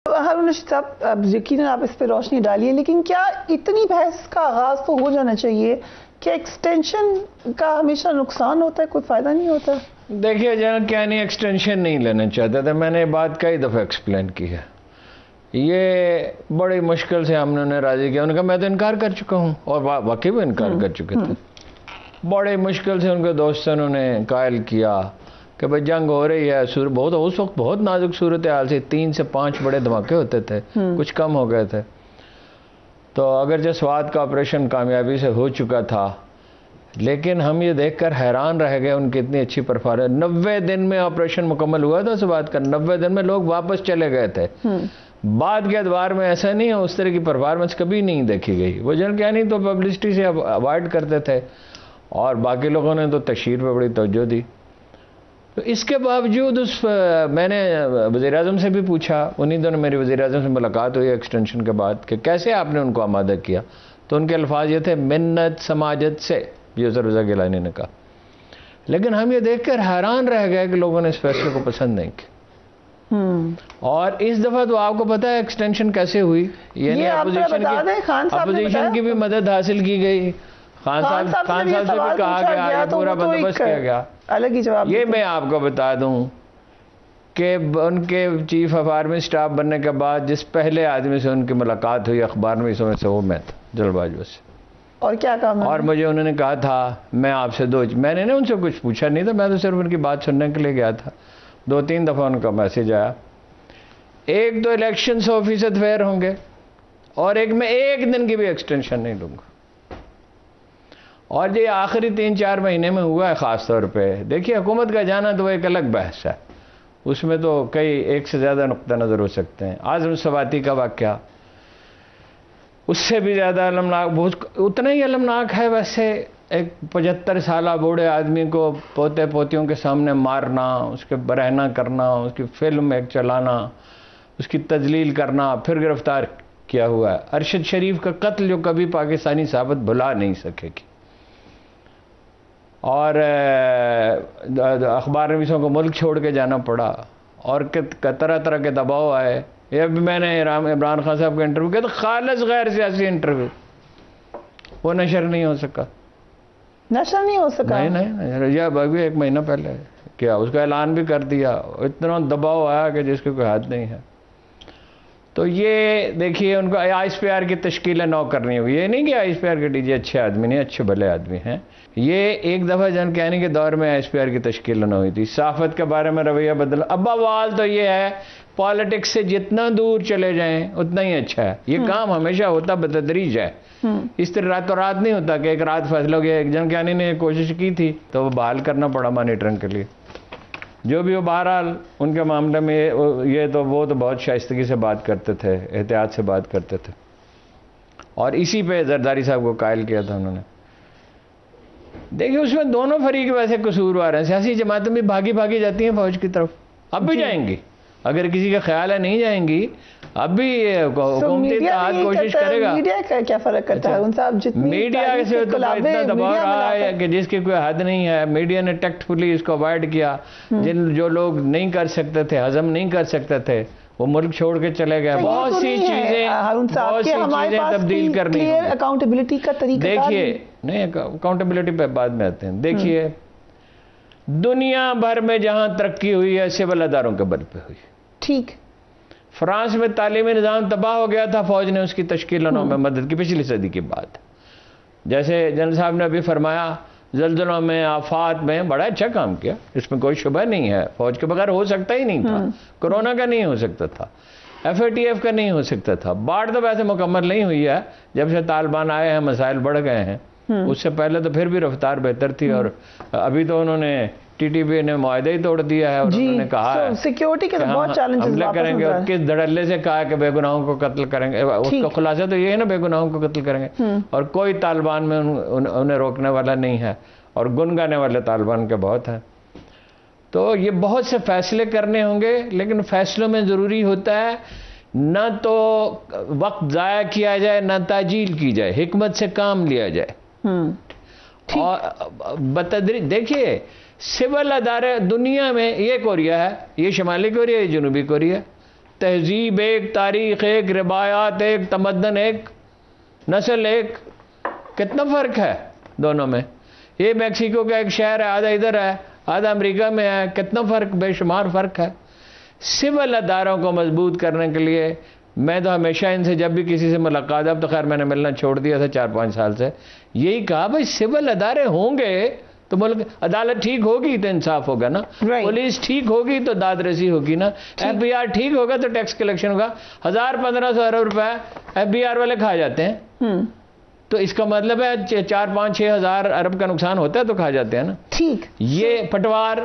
ہارون رشید صاحب، اب یقیناً آپ اس پہ روشنی ڈالیے، لیکن کیا اتنی بحث کا آغاز تو ہو جانا چاہیے کہ ایکسٹینشن کا ہمیشہ نقصان ہوتا ہے، کوئی فائدہ نہیں ہوتا؟ دیکھیے جناب کیا نہیں ایکسٹینشن نہیں لینا چاہتا تھا، میں نے یہ بات کئی دفعہ ایکسپلین کی ہے. یہ بڑی مشکل سے ہم نے انہیں راضی کیا. انہوں نے کہا میں تو انکار کر چکا ہوں، اور واقعی وہ انکار کر چکے تھے. بڑے مشکل سے ان کے دوستوں نے قائل کیا کہ بھئی جنگ ہو رہی ہے، بہت اس وقت بہت نازک صورتحال سے 3 سے 5 بڑے دھماکے ہوتے تھے، کچھ کم ہو گئے تھے. تو اگرچہ سوات کا آپریشن کامیابی سے ہو چکا تھا، لیکن ہم یہ دیکھ کر حیران رہ گئے ان کی اتنی اچھی پرفارمنس. 90 دن میں آپریشن مکمل ہوا تھا سوات کا، 90 دن میں لوگ واپس چلے گئے تھے. بعد کے ادوار میں ایسا نہیں ہے، اس طرح کی پرفارمنس کبھی نہیں دیکھی گئی. وہ جن کیا نہیں تو پبلسٹی سے اوائڈ کرتے تھے، اور باقی لوگوں نے تو تشہیر پہ بڑی توجہ دی. تو اس کے باوجود میں نے وزیر اعظم سے بھی پوچھا، انہی دنوں میری وزیر اعظم سے ملاقات ہوئی ایکسٹینشن کے بعد، کہ کیسے آپ نے ان کو آمادہ کیا. تو ان کے الفاظ یہ تھے، منت سماجت سے، یہ سر رضا گیلانی نے کہا. لیکن ہم یہ دیکھ کر حیران رہ گئے کہ لوگوں نے اس فیصلے کو پسند نہیں کیا. اور اس دفعہ تو آپ کو پتا ہے ایکسٹینشن کیسے ہوئی، یعنی اپوزیشن کی بھی مدد حاصل کی گئی، خان صاحب سے بھی کہا گیا، یہ پورا بندوبست کیا گیا. الگ ہی جواب یہ میں آپ کو بتا دوں کہ ان کے چیف آف آرمی اسٹاف بننے کے بعد جس پہلے آدمی سے ان کی ملاقات ہوئی اخبار میں اس میں سے، وہ میں تھا، جلد بازو سے. اور کیا کہا؟ اور مجھے انہوں نے کہا تھا میں آپ سے میں نے ان سے کچھ پوچھا نہیں تھا، میں تو صرف ان کی بات سننے کے لیے گیا تھا. 2-3 دفعہ ان کا میسج آیا، ایک تو الیکشن 100% فیئر ہوں گے، اور ایک میں 1 دن کی بھی ایکسٹینشن نہیں لوں گا. اور یہ آخری 3-4 مہینے میں ہوا ہے. خاص طور پہ دیکھیے حکومت کا جانا تو ایک الگ بحث ہے، اس میں تو کئی ایک سے زیادہ نقطہ نظر ہو سکتے ہیں. اعظم سواتی کا واقعہ اس سے بھی زیادہ المناک، اتنا ہی المناک ہے ویسے. ایک 75 سالہ بوڑھے آدمی کو پوتے پوتیوں کے سامنے مارنا، اس کے برہنہ کرنا، اس کی فلم ایک چلانا، اس کی تذلیل کرنا، پھر گرفتار کیا ہوا ہے. ارشد شریف کا قتل جو کبھی پاکستانی صحافت بھلا نہیں سکے گی. اور اخبار نویسوں کو ملک چھوڑ کے جانا پڑا، اور طرح طرح کے دباؤ آئے. یہ بھی میں نے عمران خان صاحب کا انٹرویو کیا تو خالص غیر سیاسی انٹرویو، وہ نشر نہیں ہو سکا. نشر نہیں ہو سکا؟ نہیں، یہ ابھی 1 مہینہ پہلے کیا اس کا اعلان بھی کر دیا. اتنا دباؤ آیا کہ جس کی کوئی حد نہیں ہے. تو یہ دیکھیے ان کو آئی پی آر کی تشکیل 9 کرنی ہوگی. یہ نہیں کہ آئی پی آر کے ڈی جی اچھے آدمی نہیں، اچھے بھلے آدمی ہیں. یہ ایک دفعہ جن کہنے کے دور میں آئی پی آر کی تشکیل نہ ہوئی تھی. صحافت کے بارے میں رویہ بدل. اب بوال تو یہ ہے پالیٹکس سے جتنا دور چلے جائیں اتنا ہی اچھا ہے. یہ کام ہمیشہ ہوتا بتدریج ہے، اس طرح راتوں رات نہیں ہوتا کہ ایک رات فیصلہ ہو گیا. ایک جن کہانی نے کوشش کی تھی تو وہ بحال کرنا پڑا مانیٹرنگ کے لیے. جو بھی ہو، بہرحال ان کے معاملے میں یہ تو وہ تو بہت شائستگی سے بات کرتے تھے، احتیاط سے بات کرتے تھے، اور اسی پہ زرداری صاحب کو قائل کیا تھا انہوں نے. دیکھیے اس میں دونوں فریق ویسے قصوروار ہیں. سیاسی جماعتیں بھی بھاگی جاتی ہیں فوج کی طرف، اب بھی جائیں گی. اگر کسی کا خیال ہے نہیں جائیں گی، اب بھی حکومتی اتحاد کوشش کرے گا. میڈیا کا کیا فرق کرتا ہے؟ میڈیا سے تو اتنا دباؤ رہا ہے کہ جس کی کوئی حد نہیں ہے. میڈیا نے ٹیکٹفلی اس کو اوائڈ کیا. جو لوگ نہیں کر سکتے تھے، ہضم نہیں کر سکتے تھے، وہ ملک چھوڑ کے چلے گئے. بہت سی چیزیں تبدیل کرنی ہیں. اکاؤنٹیبلٹی کا طریقہ دیکھیے، نہیں اکاؤنٹیبلٹی پہ بعد میں آتے ہیں. دیکھیے دنیا بھر میں جہاں ترقی ہوئی ہے سول اداروں کے بل پہ ہوئی. ٹھیک، فرانس میں تعلیمی نظام تباہ ہو گیا تھا، فوج نے اس کی تشکیل میں مدد کی. پچھلی صدی کی بات. جیسے جنرل صاحب نے ابھی فرمایا، زلزلوں میں، آفات میں بڑا اچھا کام کیا، اس میں کوئی شبہ نہیں ہے. فوج کے بغیر ہو سکتا ہی نہیں تھا. کورونا کا نہیں ہو سکتا تھا، FATF کا نہیں ہو سکتا تھا. باڑھ تو ویسے مکمل نہیں ہوئی ہے، جب سے طالبان آئے ہیں مسائل بڑھ گئے ہیں. اس سے پہلے تو پھر بھی رفتار بہتر تھی، اور ابھی تو انہوں نے TTP نے معاہدہ ہی توڑ دیا ہے، اور انہوں نے کہا ہے سیکیورٹی کے بہت چیلنجز حملے کریں گے، اور کس دھڑلے سے کہا کہ بے گناہوں کو قتل کریں گے. اس کا خلاصہ تو یہ ہے نا، بے گناہوں کو قتل کریں گے، اور کوئی طالبان میں انہیں روکنے والا نہیں ہے، اور گن گانے والے طالبان کے بہت ہیں. تو یہ بہت سے فیصلے کرنے ہوں گے، لیکن فیصلوں میں ضروری ہوتا ہے نہ تو وقت ضائع کیا جائے، نہ تاجیل کی جائے، حکمت سے کام لیا جائے. اور بتدریج دیکھیے سول ادارے دنیا میں، یہ کوریا ہے، یہ شمالی کوریا، یہ جنوبی کوریا. تہذیب ایک، تاریخ ایک، روایات ایک، تمدن ایک، نسل ایک، کتنا فرق ہے دونوں میں. یہ میکسیکو کا ایک شہر ہے، آدھا ادھر ہے، آدھا امریکہ میں ہے، کتنا فرق، بے شمار فرق ہے. سول اداروں کو مضبوط کرنے کے لیے میں تو ہمیشہ ان سے جب بھی کسی سے ملاقات، اب تو خیر میں نے ملنا چھوڑ دیا تھا 4-5 سال سے، یہی کہا بھائی سول ادارے ہوں گے تو ملک، عدالت ٹھیک ہوگی تو انصاف ہوگا نا، پولیس ٹھیک ہوگی تو داد رسی ہوگی نا، ایف بی آر ٹھیک ہوگا تو ٹیکس کلیکشن ہوگا. 1000-1500 ارب روپے ایف بی آر والے کھا جاتے ہیں، تو اس کا مطلب ہے 4-5-6 ہزار ارب کا نقصان ہوتا ہے تو کھا جاتے ہیں نا. ٹھیک، یہ پٹوار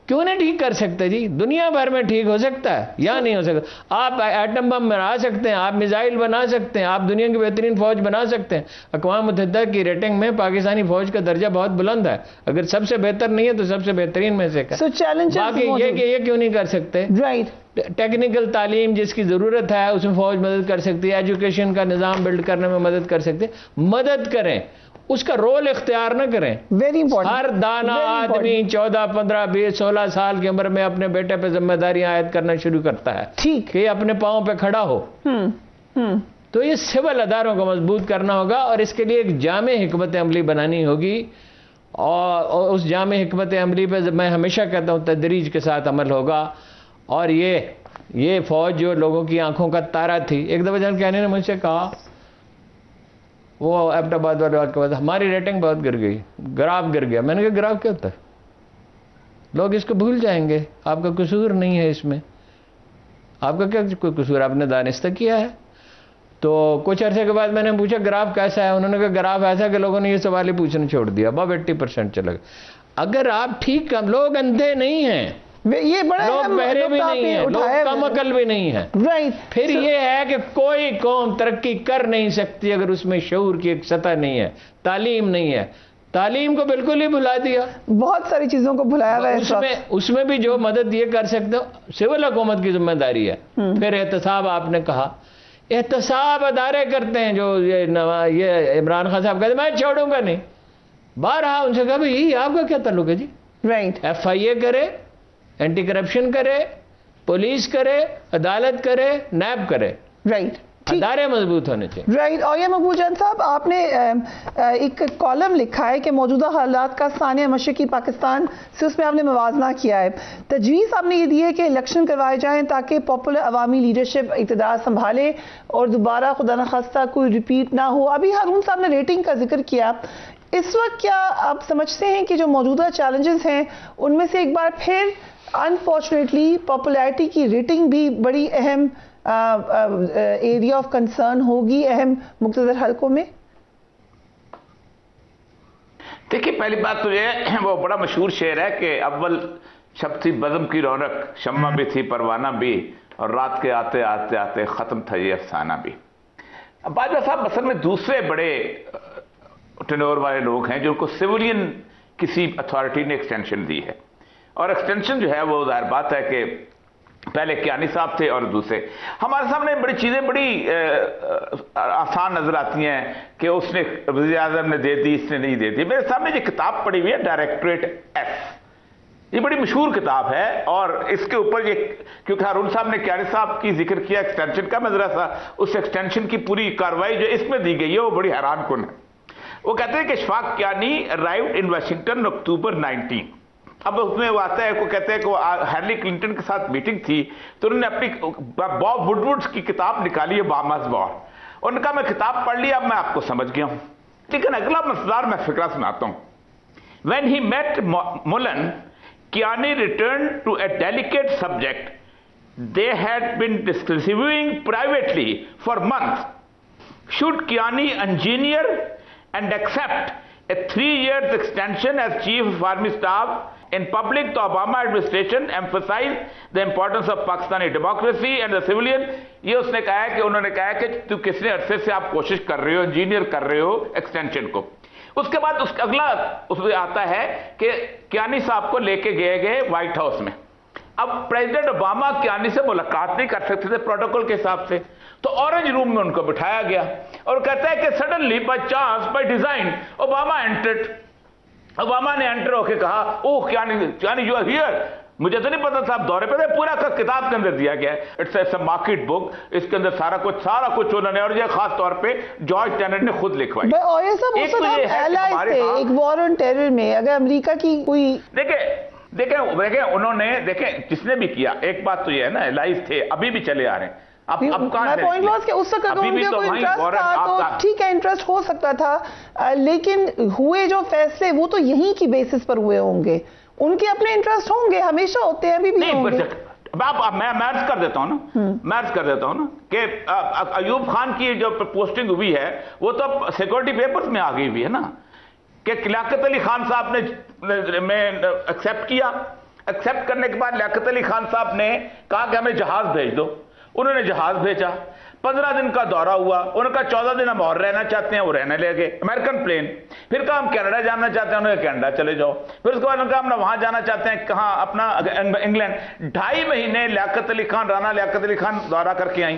کیوں نہیں ٹھیک کر سکتے جی؟ دنیا بھر میں ٹھیک ہو سکتا ہے یا نہیں ہو سکتا؟ آپ ایٹم بم بنا سکتے ہیں، آپ میزائل بنا سکتے ہیں، آپ دنیا کی بہترین فوج بنا سکتے ہیں. اقوام متحدہ کی ریٹنگ میں پاکستانی فوج کا درجہ بہت بلند ہے، اگر سب سے بہتر نہیں ہے تو سب سے بہترین میں سے ہے. باقی یہ کیوں نہیں کر سکتے؟ ٹیکنیکل تعلیم جس کی ضرورت ہے اس میں فوج مدد کر سکتی ہے، ایجوکیشن کا نظام بلڈ کرنے میں مدد کر سکتے ہیں. مدد کریں، اس کا رول اختیار نہ کریں. Very important. ہر دانا آدمی 14, 15, 20, 16 سال کی عمر میں اپنے بیٹے پہ ذمہ داریاں عائد کرنا شروع کرتا ہے، ٹھیک، کہ یہ اپنے پاؤں پہ کھڑا ہو. تو یہ سول اداروں کو مضبوط کرنا ہوگا اور اس کے لیے ایک جامع حکمت عملی بنانی ہوگی، اور اس جامع حکمت عملی پہ میں ہمیشہ کہتا ہوں تدریج کے ساتھ عمل ہوگا. اور یہ فوج جو لوگوں کی آنکھوں کا تارا تھی، ایک دفعہ جان کہنے نے مجھ سے کہا، وہ ایبٹ آباد والے بات کے بعد ہماری ریٹنگ بہت گر گئی، گراف گر گیا. میں نے کہا گراف کیا ہوتا ہے؟ لوگ اس کو بھول جائیں گے، آپ کا قصور نہیں ہے اس میں، آپ کا کیا کوئی قصور، آپ نے دانستہ کیا ہے. تو کچھ عرصے کے بعد میں نے پوچھا گراف کیسا ہے؟ انہوں نے کہا گراف ایسا ہے کہ لوگوں نے یہ سوال ہی پوچھنا چھوڑ دیا، اب 80% چلا گیا. اگر آپ ٹھیک کم، لوگ اندھے نہیں ہیں، یہ بڑا، لوگ بہرے بھی نہیں ہیں، لوگ کم عقل بھی نہیں ہیں. پھر یہ ہے کہ کوئی قوم ترقی کر نہیں سکتی اگر اس میں شعور کی ایک سطح نہیں ہے، تعلیم نہیں ہے. تعلیم کو بالکل ہی بھلا دیا، بہت ساری چیزوں کو بھلایا ہوا ہے. اس میں بھی جو مدد یہ کر سکتے ہو سول حکومت کی ذمہ داری ہے. پھر احتساب، آپ نے کہا احتساب ادارے کرتے ہیں، جو یہ عمران خان صاحب کہتے ہیں میں چھوڑوں گا نہیں. بارہا ان سے کہا بھائی آپ کا کیا تعلق ہے جی؟ ایف آئی اے کرے، اینٹی کرپشن کرے، پولیس کرے، عدالت کرے، نیب کرے، ادارے مضبوط ہونے چاہیے. اور یہ مقبول جان صاحب، آپ نے ایک کالم لکھا ہے کہ موجودہ حالات کا ثانیہ مشرقی پاکستان سے، اس میں آپ نے موازنہ کیا ہے. تجویز آپ نے یہ دی ہے کہ الیکشن کروائے جائیں تاکہ پاپولر عوامی لیڈرشپ اقتدار سنبھالے اور دوبارہ خدا نخواستہ کوئی ریپیٹ نہ ہو. ابھی ہارون صاحب نے ریٹنگ کا ذکر کیا، اس وقت کیا آپ سمجھتے ہیں کہ جو موجودہ چیلنجز ہیں ان میں سے ایک بار پھر انفارچونیٹلی پاپولیرٹی کی ریٹنگ بھی بڑی اہم ایریا آف کنسرن ہوگی اہم مقتدر حلقوں میں؟ دیکھیے، پہلی بات تو یہ، وہ بڑا مشہور شعر ہے کہ اول شب تھی بزم کی رونق، شمع بھی تھی پروانہ بھی، اور رات کے آتے آتے آتے ختم تھا یہ افسانہ بھی. باجوہ صاحب اصل میں دوسرے بڑے ٹینور والے لوگ ہیں جو کو سیولین کسی اتھارٹی نے ایکسٹینشن دی ہے، اور ایکسٹینشن جو ہے وہ ظاہر بات ہے کہ پہلے کیانی صاحب تھے اور دوسرے. ہمارے سامنے بڑی چیزیں بڑی آسان نظر آتی ہیں کہ اس نے وزیر اعظم نے دے دی، اس نے نہیں دے دی. میرے سامنے جو کتاب پڑھی ہوئی ہے ڈائریکٹوریٹ ایف، یہ بڑی مشہور کتاب ہے، اور اس کے اوپر یہ، کیونکہ ہارون صاحب نے کیانی صاحب کی ذکر کیا ایکسٹینشن کا، میں ذرا سا اس ایکسٹینشن کی پوری کاروائی جو اس میں دی گئی ہے وہ بڑی حیران کن ہے. وہ کہتے ہیں کہ Ashfaq Kayani arrived in Washington October 19. اب اس میں وہ آتا ہے، وہ کہتے ہیں کہ وہ ہیلری کلنٹن کے ساتھ میٹنگ تھی تو انہوں نے اپنی باب وڈورڈ کی کتاب نکالی ہے، اوباماز وار. ان کا میں کتاب پڑھ لیا، اب میں آپ کو سمجھ گیا ہوں، لیکن اگلا مسئلہ میں فکرہ سناتا ہوں. When he met Mullen, Kiani returned to a delicate subject they had been discussing privately for months. Should Kiani engineer and accept a 3-year extension as Chief of Army Staff? In public, the Obama administration emphasized the importance of Pakistani democracy and the civilian. یہ اس نے کہا ہے کہ انہوں نے کہا ہے کہ تو کتنے عرصے سے آپ کوشش کر رہے ہو، انجینئر کر رہے ہو ایکسٹینشن کو. اس کے بعد اگلا اس میں آتا ہے کہ کیانی صاحب کو لے کے گئے وائٹ ہاؤس میں. اب پریزیڈنٹ اوباما کیانی سے ملاقات نہیں کر سکتے تھے پروٹوکول کے حساب سے، تو اورنج روم میں ان کو بٹھایا گیا، اور کہتا ہے کہ suddenly by chance by design Obama entered. Obama نے انٹر ہو کے کہا اوہ کیانی یو آر ہیئر. مجھے تو نہیں پتا تھا، آپ دورے پہ تھے، پورا کا کتاب کے اندر دیا گیا ہے، اٹس مارکیٹ بک، اس کے اندر سارا کچھ انہوں نے، اور یہ خاص طور پہ جارج ٹینٹ نے خود لکھوائی۔ اور یہ سب اس وقت ایلائز تھے ایک وار آن ٹیرر میں، اگر امریکہ کی کوئی دیکھیں انہوں نے، دیکھیں جس نے بھی کیا، ایک بات تو یہ ہے نا، ایلائز تھے، ابھی بھی چلے آ رہے ہیں۔ اب کہاں پوائنٹ واز کہ اس وقت اگر ان کے کوئی انٹرسٹ تھا تو ٹھیک ہے، انٹرسٹ ہو سکتا تھا، لیکن ہوئے جو فیصلے وہ تو یہیں کی بیسس پر ہوئے ہوں گے، ان کے اپنے انٹرسٹ ہوں گے، ہمیشہ ہوتے ہیں، ابھی بھی ہوں گے۔ میں عرض کر دیتا ہوں نا کہ ایوب خان کی جو پوسٹنگ ہوئی ہے وہ تو سیکورٹی پیپرز میں آ گئی ہوئی ہے نا، کہ لیاقت علی خان صاحب نے ایکسیپٹ کیا، ایکسیپٹ کرنے کے بعد لیاقت علی خان صاحب نے کہا کہ ہمیں جہاز بھیج دو، انہوں نے جہاز بھیجا، 15 دن کا دورہ ہوا، انہوں نے کہا 14 دن ہم اور رہنا چاہتے ہیں، وہ رہنے لے گئے، امریکن پلین۔ پھر کہا ہم کینیڈا جانا چاہتے ہیں، انہوں نے کینیڈا چلے جاؤ۔ پھر اس کے بعد انہوں نے کہا ہم وہاں جانا چاہتے ہیں، کہاں؟ اپنا انگلینڈ۔ 2.5 مہینے لیاقت علی خان، رانا لیاقت علی خان دورہ کر کے آئیں۔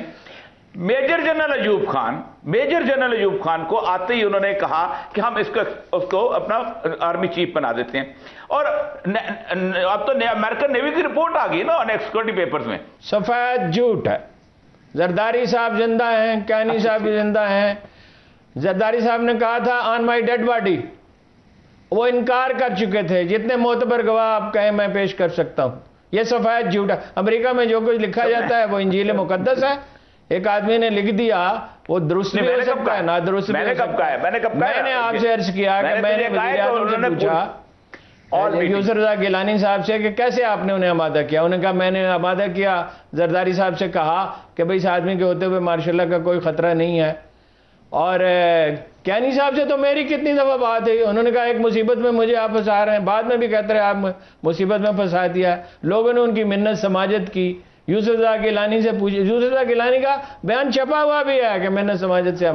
میجر جنرل ایوب خان کو آتے ہی انہوں نے کہا کہ ہم اس کو اپنا آرمی چیف بنا دیتے ہیں، اور اب تو امریکن نیوی کی رپورٹ آ گئی نا سیکورٹی پیپرز میں۔ سفید جھوٹ ہے۔ زرداری صاحب زندہ ہیں، کینی صاحب بھی زندہ ہیں۔ زرداری صاحب نے کہا تھا آن مائی ڈیڈ باڈی، وہ انکار کر چکے تھے، جتنے معتبر گواہ آپ کہیں میں پیش کر سکتا ہوں۔ یہ سفید جھوٹ ہے۔ امریکہ میں جو کچھ لکھا جاتا ہے وہ انجیل مقدس ہے، ایک آدمی نے لکھ دیا، وہ درست بھی ہو سکتا ہے، نادرست بھی ہو سکتا ہے۔ میں نے آپ سے عرض کیا کہ میں نے وزیر اعظم سے پوچھا یوسف رضا گیلانی صاحب سے کہ کیسے آپ نے انہیں آمادہ کیا؟ انہوں نے کہا میں نے آمادہ کیا، زرداری صاحب سے کہا کہ بھئی اس آدمی کے ہوتے ہوئے ماشاء اللہ کا کوئی خطرہ نہیں ہے۔ اور کینی صاحب سے تو میری کتنی دفعہ بات ہے، انہوں نے کہا ایک مصیبت میں مجھے آپ پھنسا رہے ہیں، بعد میں بھی کہتے رہے آپ مصیبت میں پھنسا دیا۔ لوگوں نے ان کی منت سماجت کی، یوسف رضا گیلانی سے پوچھے، یوسف رضا گیلانی کا بیان چھپا ہوا بھی ہے کہ منت سماجت سے